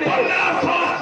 1500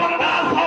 1500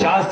4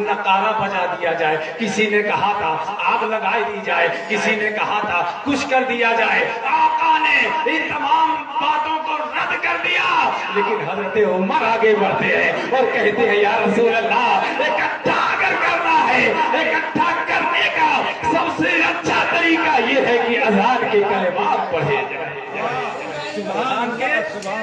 نقارہ بجا دیا جائے، کسی نے کہا تھا آگ لگائی دی جائے، کسی نے کہا تھا کچھ کر دیا جائے۔ آقا نے ان تمام باتوں کو رد کر دیا، لیکن حضرت عمر آگے بڑھتے ہیں اور کہتے ہیں یا رسول اللہ اکٹھا اگر کرنا ہے، اکٹھا کرنے کا سب سے اچھا طریقہ یہ ہے کہ اذان کے کلمات پڑھے جائیں، اذان کے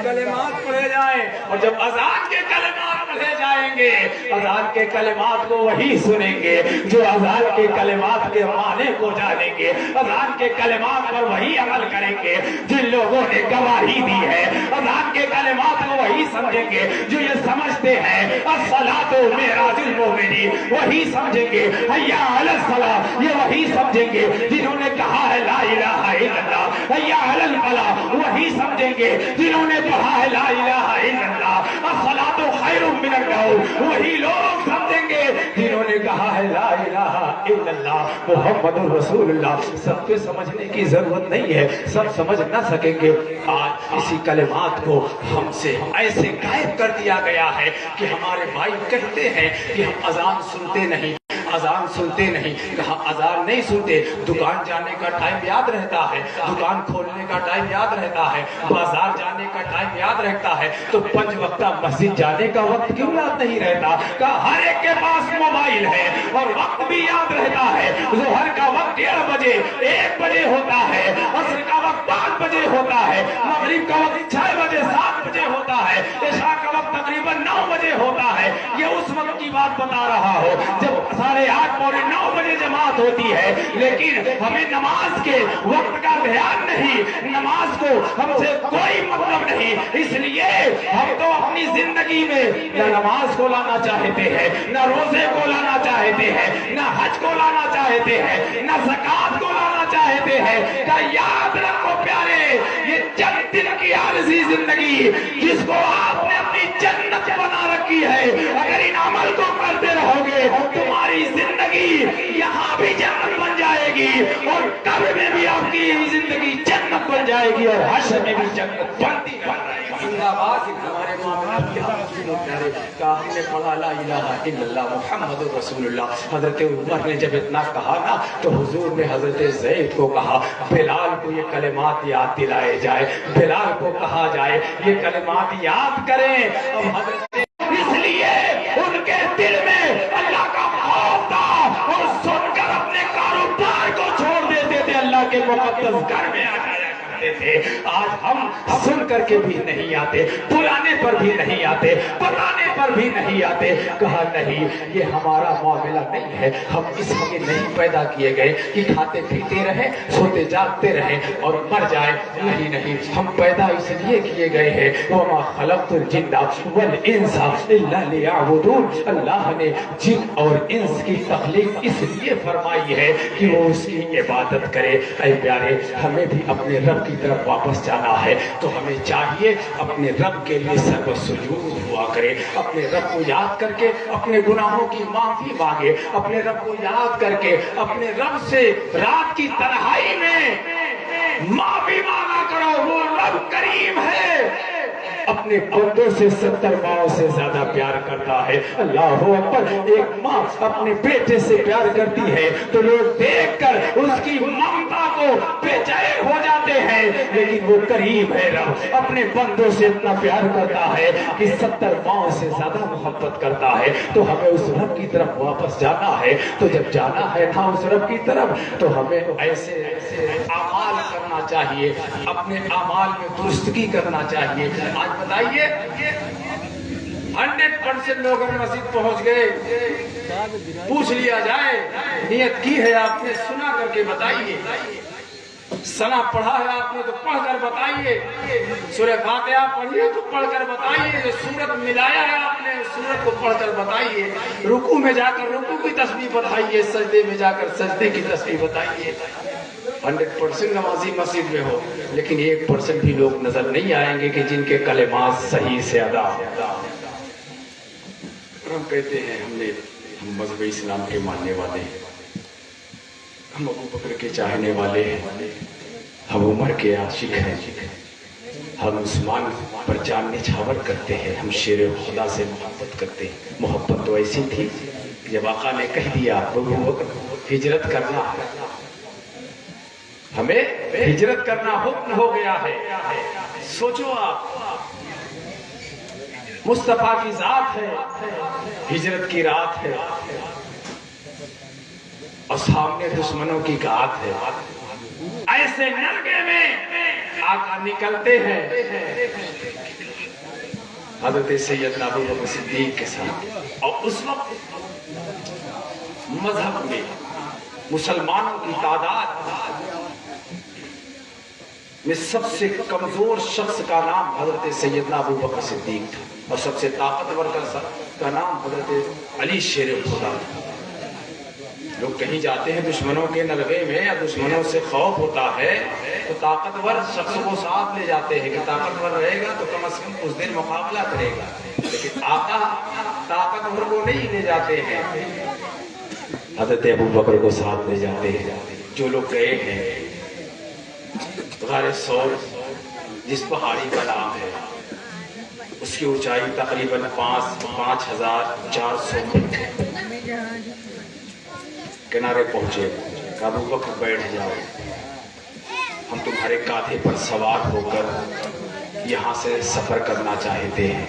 کلمات پڑھے جائیں۔ اور جب اذان کے کلمات پڑھے جائیں گے، اذان کے کلمات کو وہی سنیں گے جو اذان کے کلمات کے معنی کو جانیں گے، اذان کے کلمات پر وہی عمل کریں گے جن لوگوں نے گواہی دی ہے، اذان کے کلمات کو وہی سمجھیں گے جو یہ سمجھتے ہیں الصلاۃ معراج المومنین، وہی سمجھیں گے حیا علی الصلاۃ، یہ وہی سمجھیں گے جنہوں نے کہا ہے لا الہ الا اللہ، حیا علی الفلاح وہی سمجھیں گے جنہوں نے کہا ہے لا الہ الا اللہ، الصلاۃ خیر من النوم وہی لوگ سمجھیں گے جنہوں نے کہا ہے لا الہ الا اللہ محمد رسول اللہ۔ سب کے سمجھنے کی ضرورت نہیں ہے، سب سمجھ نہ سکیں گے۔ آج اسی کلمات کو ہم سے ایسے غائب کر دیا گیا ہے کہ ہمارے بھائی کہتے ہیں کہ ہم اذان سنتے نہیں، اذان سنتے نہیں۔ کہا اذان نہیں سنتے، دکان جانے کا ٹائم یاد رہتا ہے، دکان کھولنے کا ٹائم یاد رہتا ہے، بازار جانے کا ٹائم یاد رہتا ہے، تو 5 وقتہ مسجد جانے کا وقت کیوں یاد نہیں رہتا؟ کہا ہر ایک کے پاس موبائل ہے اور وقت بھی یاد رہتا ہے، ظہر کا وقت 1:30 بجے 1 بجے ہوتا ہے، عصر کا وقت 5 بجے ہوتا ہے، مغرب کا وقت 6 بجے 7 بجے ہوتا ہے، عشاء کا وقت تقریباً 9 بجے ہوتا ہے۔ یہ اس وقت کی بات بتا رہا ہو جب 8:30 پونے 9 بجے جماعت ہوتی ہے، لیکن ہمیں نماز کے وقت کا دھیان نہیں، نماز کو ہم سے کوئی مطلب نہیں، اس لیے ہم تو اپنی زندگی میں نہ نماز کو لانا چاہتے ہیں، نہ روزے کو لانا چاہتے ہیں، نہ حج کو لانا چاہتے ہیں، نہ زکوٰۃ کو لانا چاہتے ہیں۔ کہ یاد رکھو پیارے، یہ چند دن کی عارضی زندگی جس کو آپ نے اپنی جنت بنا رکھی ہے، اگر ان عمل کو کرتے رہو گے تمہاری زندگی یہاں بھی جنت بن جائے گی اور قبر میں بھی آپ کی زندگی جنت بن جائے گی اور حشر میں بھی جنت بنتی رہے گی۔ زندہ باد ہمارے معاملات کی کہا ہم نے پڑھا لا الہ الا اللہ محمد رسول اللہ۔ حضرت عمر نے جب اتنا کہا نا تو حضور نے حضرت زید کو کہا بلال کو یہ کلمات یاد دلائے جائے، بلال کو کہا جائے یہ کلمات یاد کریں۔ اب حضرت اس لیے ان کے دل میں اللہ کا خوف تھا اور سن کر اپنے کاروبار کو چھوڑ دیتے تھے، اللہ کے مقدس گھر میں آ جایا کرتے تھے۔ آج ہم سن کر کے بھی نہیں آتے، بلانے پر بھی نہیں آتے، بتانے پر بھی نہیں آتے۔ کہا نہیں، یہ ہمارا معاملہ نہیں ہے، ہم اس لیے نہیں پیدا کیے گئے کہ کھاتے پیتے رہیں، سوتے جاگتے رہیں اور مر جائیں، نہیں نہیں، ہم پیدا اس لیے کیے گئے ہیں وما خلقت الجن والانس الا لیعبدون۔ اللہ نے جن اور انس کی تخلیق اس لیے فرمائی ہے کہ وہ اس کی عبادت کرے۔ اے پیارے، ہمیں بھی اپنے رب کی طرف واپس جانا ہے تو ہمیں چاہیے اپنے رب کے لیے سر و سجود ہوا کرے، اپنے رب کو یاد کر کے اپنے گناہوں کی معافی مانگے، اپنے رب کو یاد کر کے اپنے رب سے رات کی تنہائی میں معافی مانگا کرو۔ وہ رب کریم ہے، اپنے بندوں سے 70 ماؤں سے زیادہ پیار کرتا ہے۔ اللہ اکبر، ایک ماں اپنے بیٹے سے پیار کرتی ہے تو لوگ دیکھ کر اس کی ممتا کو بے چین ہو جاتے ہیں، لیکن وہ کریم ہے، رب اپنے بندوں سے اتنا پیار کرتا ہے کہ 70 ماؤں سے زیادہ محبت کرتا ہے۔ تو ہمیں اس رب کی طرف واپس جانا ہے، تو جب جانا ہے نا اس رب کی طرف تو ہمیں ایسے اعمال کرنا چاہیے، اپنے اعمال میں درستگی کرنا چاہیے۔ آج بتائیے 100% لوگ اپنے مسجد پہنچ گئے، پوچھ لیا جائے نیت کی ہے آپ نے، سنا کر کے بتائیے، سنا پڑھا ہے آپ نے تو پڑھ کر بتائیے، سورہ فاتحہ پڑھی ہے تو پڑھ کر بتائیے، جو سورت ملایا ہے آپ نے اس سورت کو پڑھ کر بتائیے، رکوع میں جا کر رکوع کی تسبیح بتائیے، سجدے میں جا کر سجدے کی تسبیح بتائیے۔ 100% نمازی مسجد میں ہو، لیکن 1% بھی لوگ نظر نہیں آئیں گے کہ جن کے کلمات صحیح سے ادا ہوتا۔ ہم کہتے ہیں ہم مذہب اسلام کے ماننے والے ہیں، ہم ابو بکر کے چاہنے والے ہیں، ہم عمر کے عاشق ہیں، ہم عثمان پر جان نچھاور کرتے ہیں، ہم شیر خدا سے محبت کرتے ہیں۔ محبت تو ایسی تھی جب آقا نے کہہ دیا ابو بکر ہجرت کرنا، ہمیں ہجرت کرنا حکم ہو گیا ہے۔ سوچو آپ، مصطفیٰ کی ذات ہے، ہجرت کی رات ہے اور سامنے دشمنوں کی گات ہے۔ ایسے نرگے میں آقا نکلتے ہیں حضرت سیدنا ابو بکر صدیق کے ساتھ، اور اس وقت مذہب میں مسلمانوں کی تعداد میں سب سے کمزور شخص کا نام حضرت سیدنا ابو بکر صدیق تھا، اور سب سے طاقتور کا نام حضرت علی شیر خدا تھا۔ لوگ کہیں جاتے ہیں دشمنوں کے نلغے میں یا دشمنوں سے خوف ہوتا ہے تو طاقتور شخص کو ساتھ لے جاتے ہیں کہ طاقتور رہے گا تو کم از کم اس دن مقابلہ کرے گا، لیکن آقا طاقتور کو نہیں لے جاتے ہیں، حضرت ابو بکر کو ساتھ لے جاتے ہیں۔ جو لوگ گئے ہیں غار ثور، جس پہاڑی کا نام ہے، اس کی اونچائی تقریباً 5400 فٹ، کنارے پہنچے، ابو بکر بیٹھ جاؤ، ہم تمہارے کاندھے پر سوار ہو کر یہاں سے سفر کرنا چاہتے ہیں،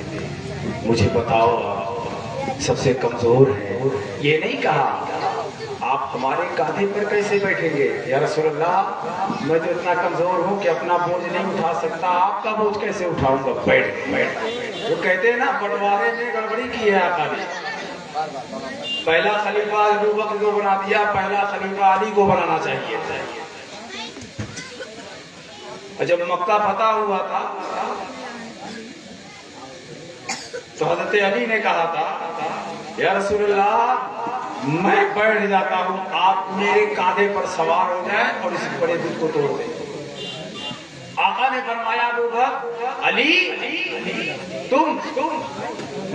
مجھے بتاؤ سب سے کمزور ہے۔ یہ نہیں کہا آپ ہمارے کاندھے پر کیسے بیٹھیں گے یا رسول اللہ، میں تو اتنا کمزور ہوں کہ اپنا بوجھ نہیں اٹھا سکتا، آپ کا بوجھ کیسے اٹھاؤں گا؟ بیٹھ بیٹھ۔ وہ کہتے ہیں نا بٹوارے میں گڑبڑی کی ہے آقا نے، پہلا خلیفہ ابو بکر کو بنا دیا، پہلا خلیفہ علی کو بنانا چاہیے تھا۔ اور جب مکہ فتح ہوا تھا تو حضرت علی نے کہا تھا یا رسول اللہ میں بیٹھ جاتا ہوں، آپ میرے کاندھے پر سوار ہو جائیں اور اس بڑے دل کو توڑ دیں۔ آقا نے فرمایا ابو بکر علی تم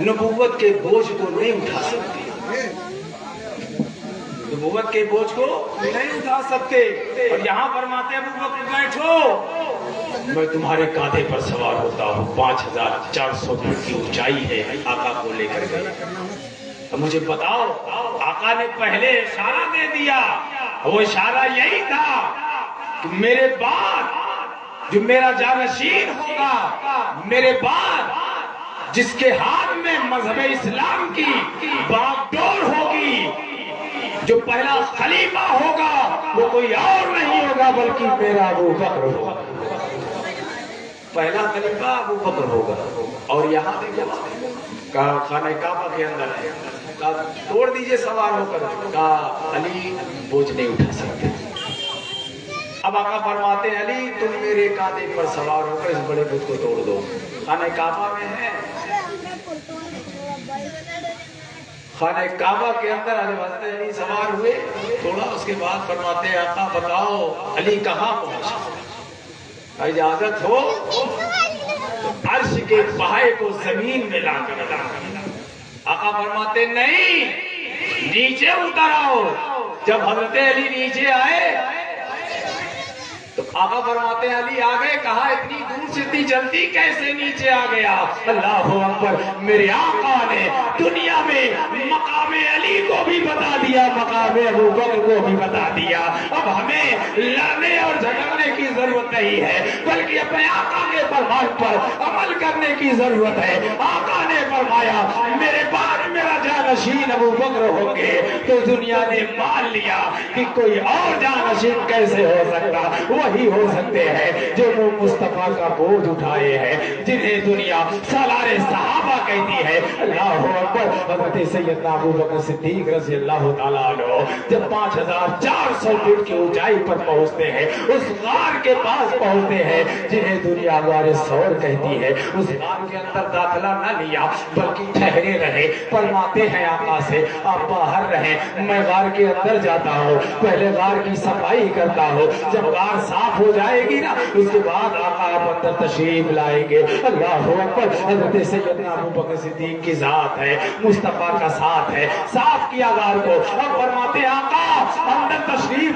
نبوت کے بوجھ کو نہیں اٹھا سکتے، نبوت کے بوجھ کو نہیں اٹھا سکتے، اور یہاں فرماتے ابو بکر بیٹھو، میں تمہارے کاندھے پر سوار ہوتا ہوں۔ 5400 فٹ کی اونچائی ہے، آقا کو لے کر گئے۔ اب مجھے بتاؤ، آقا نے پہلے اشارہ دے دیا، وہ اشارہ یہی تھا کہ میرے بعد جو میرا جانشین ہوگا، میرے بعد جس کے ہاتھ میں مذہب اسلام کی باغ ڈور ہوگی، جو پہلا خلیفہ ہوگا وہ کوئی اور نہیں ہوگا بلکہ میرا ابو بکر ہوگا، پہلا خلیفہ ابو بکر ہوگا۔ اور یہاں دیکھو خانہ کعبہ کے اندر ہے، کہا توڑ دیجئے سوار ہو کر، کہا علی بوجھ نہیں اٹھا سکتے۔ اب آقا فرماتے ہیں علی تم میرے کاندھے پر سوار ہو کر اس بڑے بت کو توڑ دو۔ خانہ کعبہ میں ہے، خانہ کعبہ کے اندر حضرت علی سوار ہوئے، تھوڑا اس کے بعد فرماتے ہیں آقا بتاؤ علی کہاں پہنچا؟ اجازت ہو عرش کے پائے کو زمین میں لا کر، آقا فرماتے نہیں نیچے اتر آؤ۔ جب حضرت علی نیچے آئے تو آقا فرماتے ہیں علی آگے، کہا اتنی دور سے اتنی جلدی کیسے نیچے آ گیا؟ اللہ اکبر، میرے آقا نے دنیا میں مقام علی کو بھی بتا دیا، مقام ابو بکر کو بھی بتا دیا۔ اب ہمیں لڑنے اور جھگڑنے کی ضرورت نہیں ہے بلکہ اپنے آقا کے فرمان پر عمل کرنے کی ضرورت ہے۔ آقا نے فرمایا میرے بعد میرا جانشین ابو بکر ہوں گے، تو دنیا نے مان لیا کہ کوئی اور جانشین کیسے ہو سکتا؟ وہی ہو سکتے ہیں جو وہ مصطفیٰ کا بوجھ اٹھائے ہیں، جنہیں دنیا سالار صحابہ کہتی ہے۔ اللہ اکبر۔ حضرت سیدنا ابو بکر صدیق رضی اللہ تعالیٰ عنہ جب 5400 فٹ کی اونچائی پر پہنچتے ہیں، اس غار کے پاس پہنچتے ہیں جنہیں دنیا غار ثور کہتی ہے، اس غار کے اندر داخلہ نہ لیا بلکہ ٹھہرے رہے۔ فرماتے ہیں آقا سے آپ باہر رہیں، میں غار کے اندر جاتا ہوں، پہلے غار کی صفائی کرتا ہوں، جب غار صاف ہو جائے گی نا اس کے بعد آقا آپ اندر تشریف لائیں گے۔ اللہ اکبر۔ حضرت سیدنا ابو بکر صدیق کی ذات ہے، مصطفیٰ کا ساتھ ہے، صاف کیا غار کو اور فرماتے آقا اندر تشریف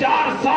400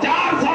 400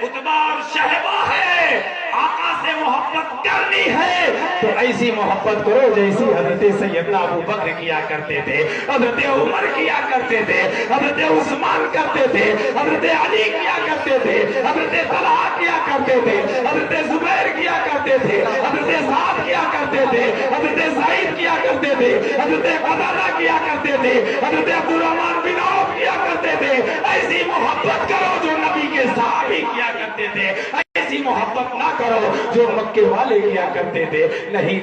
خطبہ اور شہبہ ہے، آقا سے محبت کرنی ہے تو ایسی محبت کرو جیسی حضرت سیدنا ابو بکر کیا کرتے تھے، حضرت عمر کیا کرتے تھے، حضرت عثمان کرتے تھے، حضرت علی کیا کرتے تھے، حضرت طلحہ کیا کرتے تھے، حضرت زبیر کیا کرتے تھے، حضرت سعد کیا کرتے تھے، حضرت سعید کیا کرتے تھے، حضرت قتادہ کیا کرتے تھے، حضرت عبد الرحمن بن عوف کیا کرتے تھے۔ ایسی محبت کرو جو نبی کے صحابی کیا کرتے تھے، ایسی محبت نہ کرو جو مکے والے کیا کرتے تھے۔ نہیں،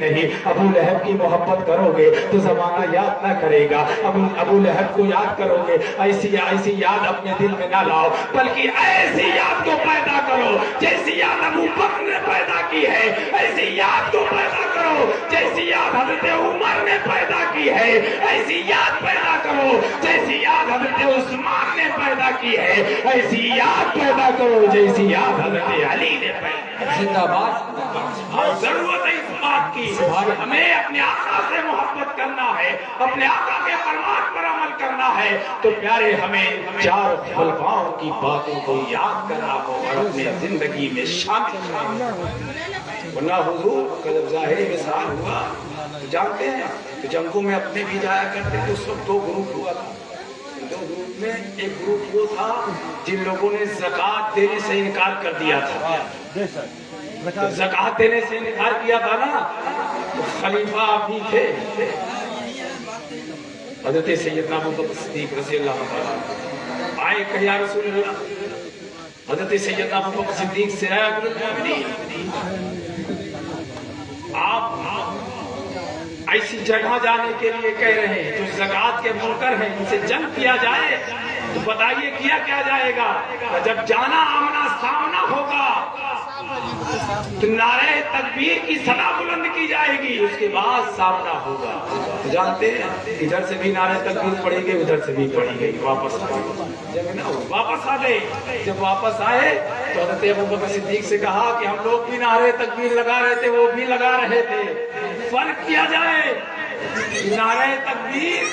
ابو لہب کی محبت کرو گے تو زمانہ یاد نہ کرے گا، ابو لہب کو یاد کرو گے، ایسی یاد اپنے دل میں نہ لاؤ، بلکہ ایسی یاد کو پیدا کرو جیسی یاد ابو بکر نے پیدا کی ہے، ایسی یاد کو پیدا کرو جیسی یاد حضرت عمر نے پیدا کی ہے، ایسی یاد پیدا کرو جیسی یاد حضرت عثمان نے پیدا کی ہے، ایسی یاد پیدا کرو جیسی یاد حضرت علی نے پیدا کی ہے۔ زندہ باد۔ ضرورت ہے اس بات کی، ہمیں اپنے آقا سے محبت کرنا ہے، اپنے آقا کے فرمان پر عمل کرنا ہے تو پیارے ہمیں چار خلفاؤں کی باتوں کو یاد کرنا ہوگا اور اپنے زندگی میں شامل کرنا ہوگا۔ ورنہ حضور کا جب ظاہری مثال ہوا تو جانتے ہیں کہ جنگوں میں اپنے بھی جایا کرتے تھے، اس وقت 2 گروپ ہوا تھا۔ 2 گروپ میں ایک گروپ وہ تھا جن لوگوں نے زکوٰۃ دینے سے انکار کر دیا تھا۔ زکوٰۃ دینے سے انکار کیا تھا نا تو خلیفہ بھی تھے حضرت سیدنا ابو بکر صدیق رضی اللہ عنہ، آئے کہ یا رسول اللہ، حضرت سیدنا ابو بکر صدیق سے آیا آپ ایسی جگہ جانے کے لیے کہہ رہے ہیں جو زکوٰۃ کے منکر ہیں، ان سے جنگ کیا جائے تو بتائیے کیا جائے گا؟ جب جانا آمنا سامنا ہوگا تو نعرہ تکبیر کی صدا بلند کی جائے گی، اس کے بعد سامنا ہوگا۔ جانتے ہیں ادھر سے بھی نعرہ تکبیر پڑھی گئی، ادھر سے بھی پڑھی گئی، واپس آ گئے۔ جب واپس آئے تو حضرت ابو بکر صدیق سے کہا کہ ہم لوگ بھی نعرہ تکبیر لگا رہے تھے، وہ بھی لگا رہے تھے، فرق کیا جائے؟ نعرہ تکبیر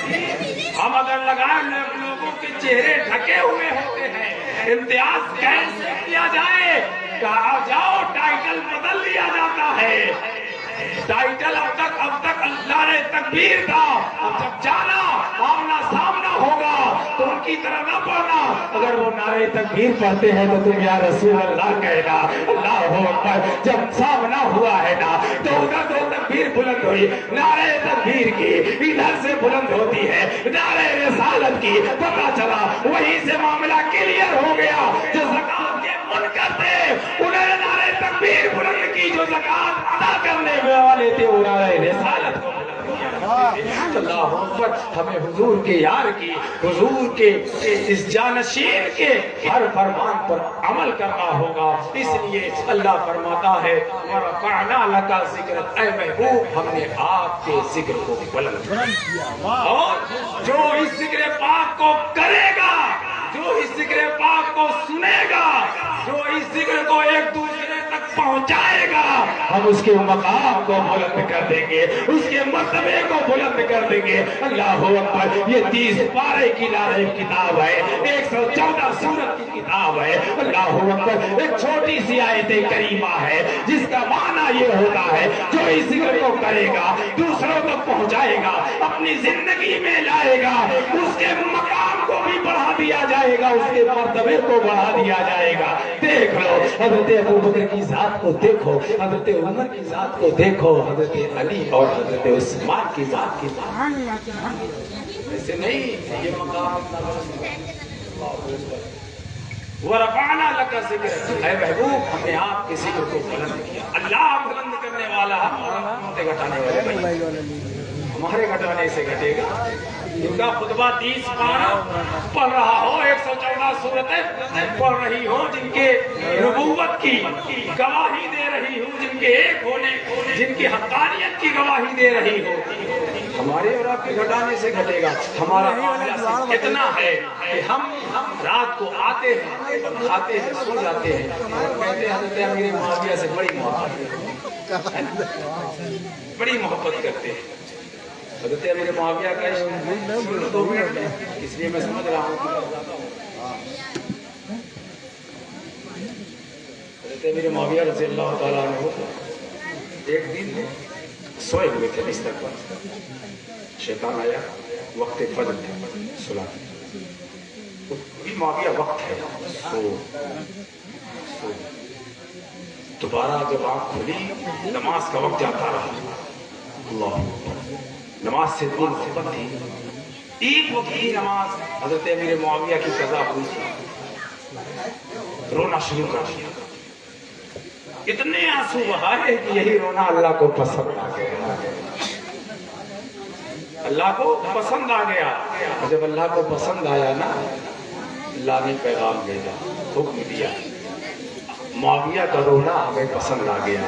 ہم اگر لگائیں لوگوں کے چہرے ڈھکے ہوئے ہوتے ہیں، امتیاز کیسے کیا جائے؟ کہا جاؤ ٹائٹل بدل لیا جاتا ہے، ٹائٹل اب تک نعرہ تکبیر تھا، اب جب جانا آمنا سامنا ہوگا تو ان کی طرح نہ پڑھنا، اگر وہ نعرہ تکبیر پڑھتے ہیں تو تم یا رسول اللہ کہنا، اللہ اکبر۔ جب سامنا ہوا ہے نا تو ادھر سے تکبیر بلند ہوئی، نعرہ تکبیر کی ادھر سے بلند ہوتی ہے، نعرہ رسالت کی، پتہ چلا وہیں سے معاملہ کلیئر ہو گیا۔ جو زکوٰۃ کے منکر تھے انہوں نے نعرہ تکبیر بلند کی، جو زکوٰۃ ادا کرنے والے تھے وہ نعرہ رسالت کو بلند کیا۔ اللہ اکبر۔ ہمیں حضور کے یار کی، حضور کے اس جانشین کے ہر فرمان پر عمل کرنا ہوگا۔ اس لیے اللہ فرماتا ہے وَرَفَعْنَا لَكَ ذِكْرَكَ، اے محبوب ہم نے آپ کے ذکر کو بلند کیا، اور جو اس ذکر پاک کو کرے گا، جو اس ذکر پاک کو سنے گا، جو اس ذکر کو ایک دوسرے تک پہنچائے گا، ہم اس کے مقام کو بلند کر دیں گے، اس کے مرتبے کو بلند کر دیں گے۔ اللہ اکبر۔ یہ 30 پارے کی کتاب ہے، 114 سورت کی کتاب ہے۔ اللہ اکبر۔ ایک چھوٹی سی آیت کریمہ ہے جس کا معنی یہ ہوتا ہے جو اس ذکر کو کرے گا، دوسروں تک پہنچائے گا، اپنی زندگی میں لائے گا، اس کے مقام کو بھی بڑھا دیا جائے گا، اس کے مرتبے کو بڑھا دیا جائے گا۔ دیکھ لو حضرت ابو بکر کی ذات کو دیکھو، حضرت عمر کی ذات کو دیکھو، حضرت علی اور حضرت عثمان کی ذات ایسے نہیں، یہ مقام وَرَفَعْنَا لَكَ ذِكْرَكَ، اے محبوب ہم نے آپ کے ذکر کو بلند کیا۔ اللہ بلند کرنے والا ہمارے گھٹانے والے ہمارے گھٹانے سے گھٹے گا۔ ان کا خطبہ 30 پارہ پڑھ رہا ہو، 114 سورتیں پڑھ رہی ہو، جن کے نبوت کی گواہی دے رہی ہو، جن کے ایک ہونے، جن کی حقانیت کی گواہی دے رہی ہو، ہمارے اور آپ کے گھٹانے سے گھٹے گا۔ ہمارا معاملہ اتنا ہے کہ ہم رات کو آتے ہیں، کھاتے ہیں، سو جاتے ہیں اور کہتے ہیں حضرت امیر معاویہ سے بڑی محبت کرتے ہیں۔ حضرت امیر معاویہ کا عشق 2 منٹ میں، اس لیے میں سمجھ رہا ہوں حضرت امیر معاویہ رضی اللہ تعالیٰ عنہ ایک دن سوئے ہوئے تھے بستر پر، شیطان آیا، وقت فجر تھا، سلا معاویہ وقت ہے، سو دوبارہ جب آنکھ کھلی نماز کا وقت جاتا رہا، اللہ نماز سے دور محبت تھی، ایک وقت کی نماز حضرت امیر معاویہ کی قضا ہوئی تھی، رونا شروع کر دیا، اتنے آنسو بہائے کہ یہی رونا اللہ کو پسند آ گیا، اللہ کو پسند آ گیا، جب اللہ کو پسند آیا نا اللہ نے پیغام بھیجا، حکم دیا، معاویہ کا رونا ہمیں پسند آ گیا۔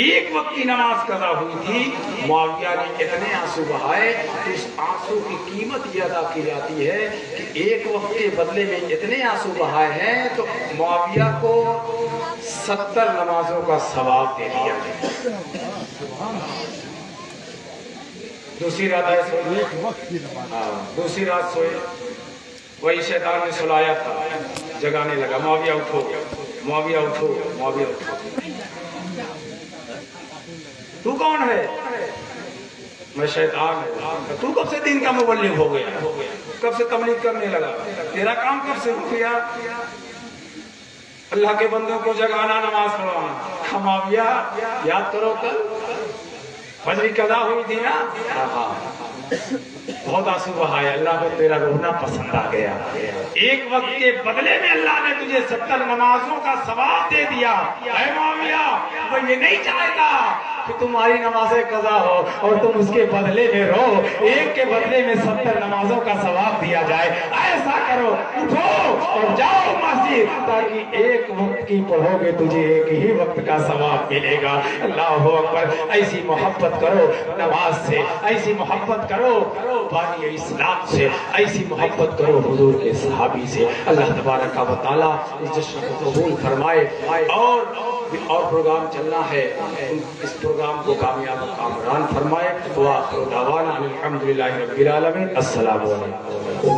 ایک وقت کی نماز قضا ہوئی تھی، معاویہ نے اتنے آنسو بہائے تو اس آنسو کی قیمت یہ ادا کی جاتی ہے کہ ایک وقت کے بدلے میں اتنے آنسو بہائے ہیں تو معاویہ کو 70 نمازوں کا ثواب دے دیا گیا۔ دوسری رات آئے سوئے، دوسری رات سوئے، وہی شیطان نے سلایا تھا، جگانے لگا، معاویہ اٹھو، معاویہ اٹھو، معاویہ اٹھو، تو کون ہے؟ میں شیطان ہوں۔ تو کب سے دین کا مبلغ ہو گیا؟ کب سے تبلیغ کرنے لگا؟ تیرا کام کب سے ہو گیا؟ اللہ کے بندوں کو جگانا، نماز پڑھوانا۔ معاویہ یاد کرو کل فجر کی قضا ہوئی تھی نا، بہت آنسو بہائے، اللہ کو تیرا رونا پسند آ گیا، ایک وقت کے بدلے میں اللہ نے تجھے 70 نمازوں کا ثواب دے دیا۔ اے معاویہ وہ یہ نہیں چاہتا کہ تمہاری نمازیں قضا ہو اور تم اس کے بدلے میں رو، ایک کے بدلے میں 70 نمازوں کا ثواب دیا جائے۔ ایسا کرو، اٹھو اور جاؤ مسجد، تاکہ ایک وقت کی پڑھو گے تجھے ایک ہی وقت کا ثواب ملے گا۔ اللہ اکبر، ایسی محبت کرو نماز سے، ایسی محبت کرو بانی اسلام سے، ایسی محبت کرو حضور کے صحابی سے۔ اللہ تبارک و تعالیٰ اس جشن کو قبول فرمائے، اور پروگرام چلنا ہے، اس پروگرام کو کامیاب و کامران فرمائے۔ وآخر دعوانا الحمدللہ رب العالمین۔ السلام علیکم۔